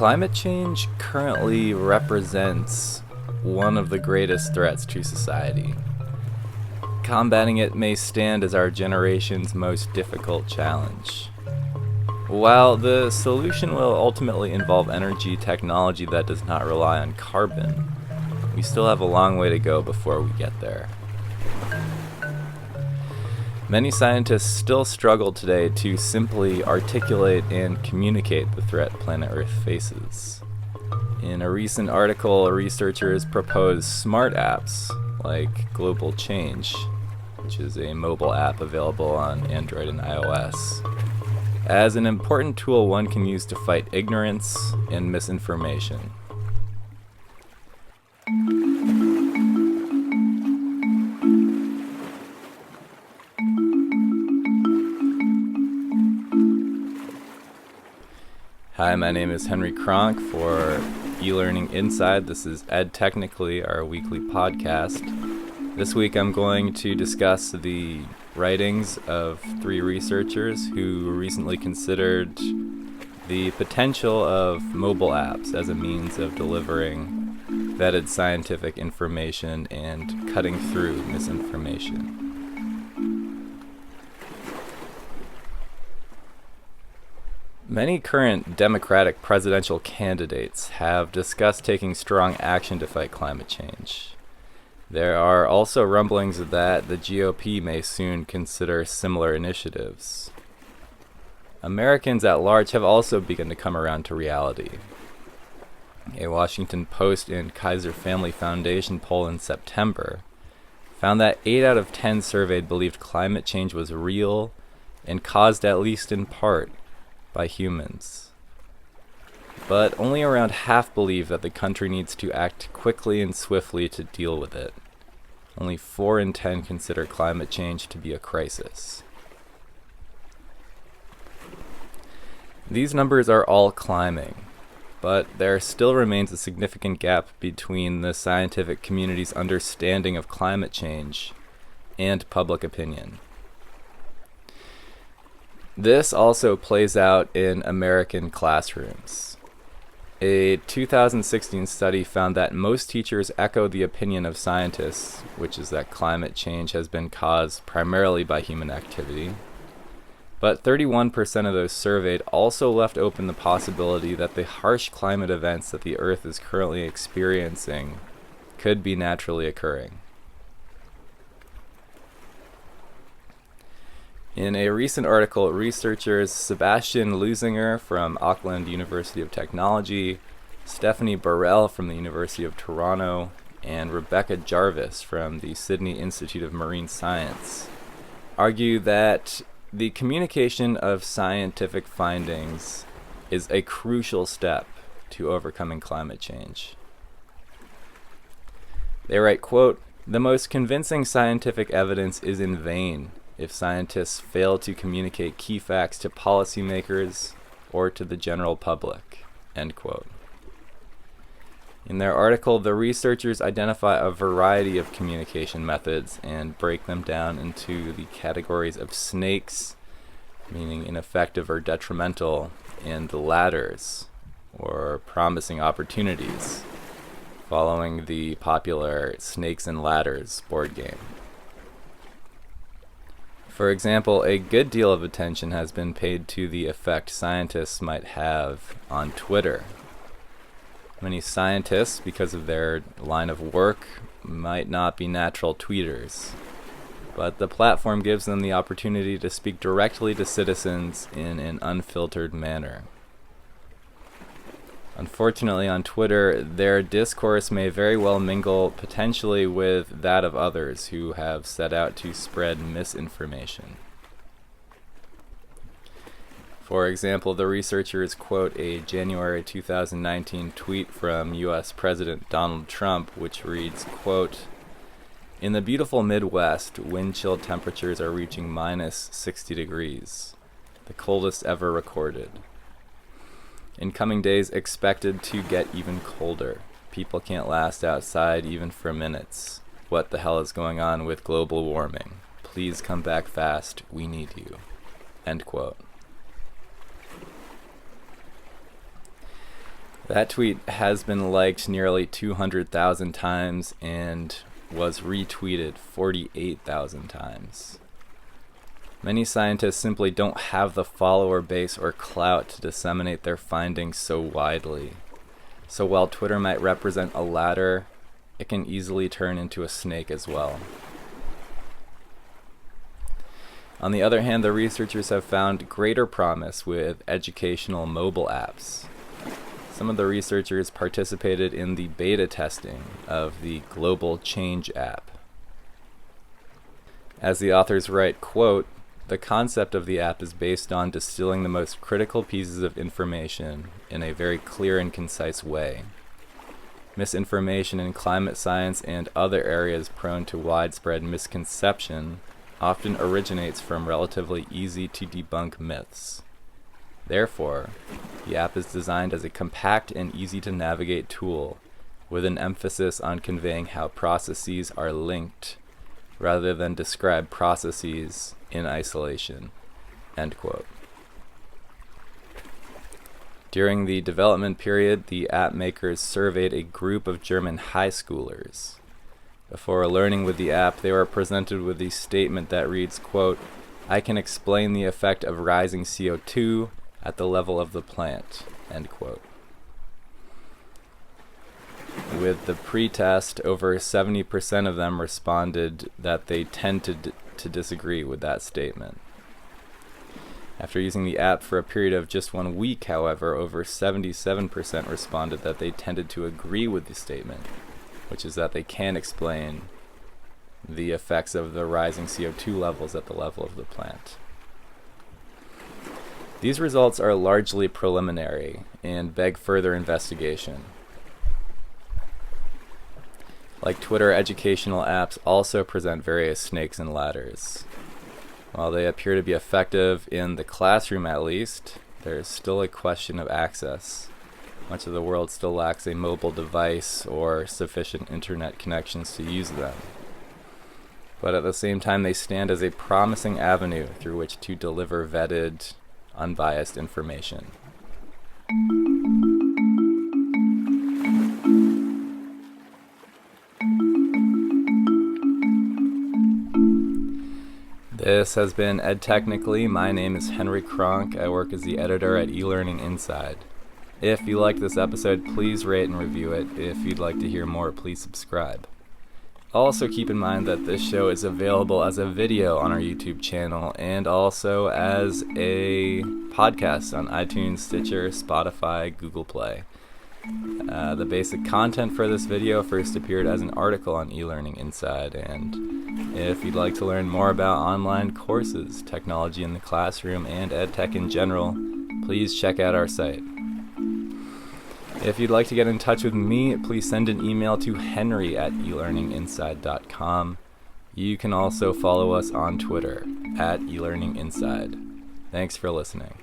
Climate change currently represents one of the greatest threats to society. Combating it may stand as our generation's most difficult challenge. While the solution will ultimately involve energy technology that does not rely on carbon, we still have a long way to go before we get there. Many scientists still struggle today to simply articulate and communicate the threat planet Earth faces. In a recent article, researchers proposed smart apps like Global Change, which is a mobile app available on Android and iOS, as an important tool one can use to fight ignorance and misinformation. Hi, my name is Henry Kronk for eLearning Inside. This is Ed Technically, our weekly podcast. This week I'm going to discuss the writings of three researchers who recently considered the potential of mobile apps as a means of delivering vetted scientific information and cutting through misinformation. Many current Democratic presidential candidates have discussed taking strong action to fight climate change. There are also rumblings that the GOP may soon consider similar initiatives. Americans at large have also begun to come around to reality. A Washington Post and Kaiser Family Foundation poll in September found that 8 out of 10 surveyed believed climate change was real and caused, at least in part, by humans. But only around half believe that the country needs to act quickly and swiftly to deal with it. Only 4 in 10 consider climate change to be a crisis. These numbers are all climbing, but there still remains a significant gap between the scientific community's understanding of climate change and public opinion. This also plays out in American classrooms. A 2016 study found that most teachers echo the opinion of scientists, which is that climate change has been caused primarily by human activity. But 31% of those surveyed also left open the possibility that the harsh climate events that the Earth is currently experiencing could be naturally occurring. In a recent article, researchers Sebastian Lusinger from Auckland University of Technology, Stephanie Burrell from the University of Toronto, and Rebecca Jarvis from the Sydney Institute of Marine Science argue that the communication of scientific findings is a crucial step to overcoming climate change. They write, quote, "The most convincing scientific evidence is in vain if scientists fail to communicate key facts to policymakers or to the general public," end quote. In their article, the researchers identify a variety of communication methods and break them down into the categories of snakes, meaning ineffective or detrimental, and the ladders, or promising opportunities, following the popular Snakes and Ladders board game. For example, a good deal of attention has been paid to the effect scientists might have on Twitter. Many scientists, because of their line of work, might not be natural tweeters, but the platform gives them the opportunity to speak directly to citizens in an unfiltered manner. Unfortunately, on Twitter, their discourse may very well mingle potentially with that of others who have set out to spread misinformation. For example, the researchers quote a January 2019 tweet from U.S. President Donald Trump, which reads, quote, "In the beautiful Midwest, wind chill temperatures are reaching minus 60 degrees, the coldest ever recorded. In coming days, expected to get even colder. People can't last outside even for minutes. What the hell is going on with global warming? Please come back fast. We need you." End quote. That tweet has been liked nearly 200,000 times and was retweeted 48,000 times. Many scientists simply don't have the follower base or clout to disseminate their findings so widely. So while Twitter might represent a ladder, it can easily turn into a snake as well. On the other hand, the researchers have found greater promise with educational mobile apps. Some of the researchers participated in the beta testing of the Global Change app. As the authors write, quote, "The concept of the app is based on distilling the most critical pieces of information in a very clear and concise way. Misinformation in climate science and other areas prone to widespread misconception often originates from relatively easy to debunk myths. Therefore, the app is designed as a compact and easy to navigate tool with an emphasis on conveying how processes are linked rather than describe processes in isolation." End quote. During the development period, the app makers surveyed a group of German high schoolers. Before learning with the app, they were presented with the statement that reads, quote, "I can explain the effect of rising CO2 at the level of the plant," end quote. With the pre-test, over 70% of them responded that they tended to disagree with that statement. After using the app for a period of just 1 week, however, over 77% responded that they tended to agree with the statement, which is that they can explain the effects of the rising CO2 levels at the level of the plant. These results are largely preliminary and beg further investigation. Like Twitter, educational apps also present various snakes and ladders. While they appear to be effective in the classroom at least, there is still a question of access. Much of the world still lacks a mobile device or sufficient internet connections to use them. But at the same time, they stand as a promising avenue through which to deliver vetted, unbiased information. This has been Ed Technically. My name is Henry Kronk. I work as the editor at eLearning Inside. If you liked this episode, please rate and review it. If you'd like to hear more, please subscribe. Also keep in mind that this show is available as a video on our YouTube channel and also as a podcast on iTunes, Stitcher, Spotify, Google Play. The basic content for this video first appeared as an article on eLearning Inside, and if you'd like to learn more about online courses, technology in the classroom, and EdTech in general, please check out our site. If you'd like to get in touch with me, please send an email to henry@elearninginside.com. You can also follow us on Twitter @elearninginside. Thanks for listening.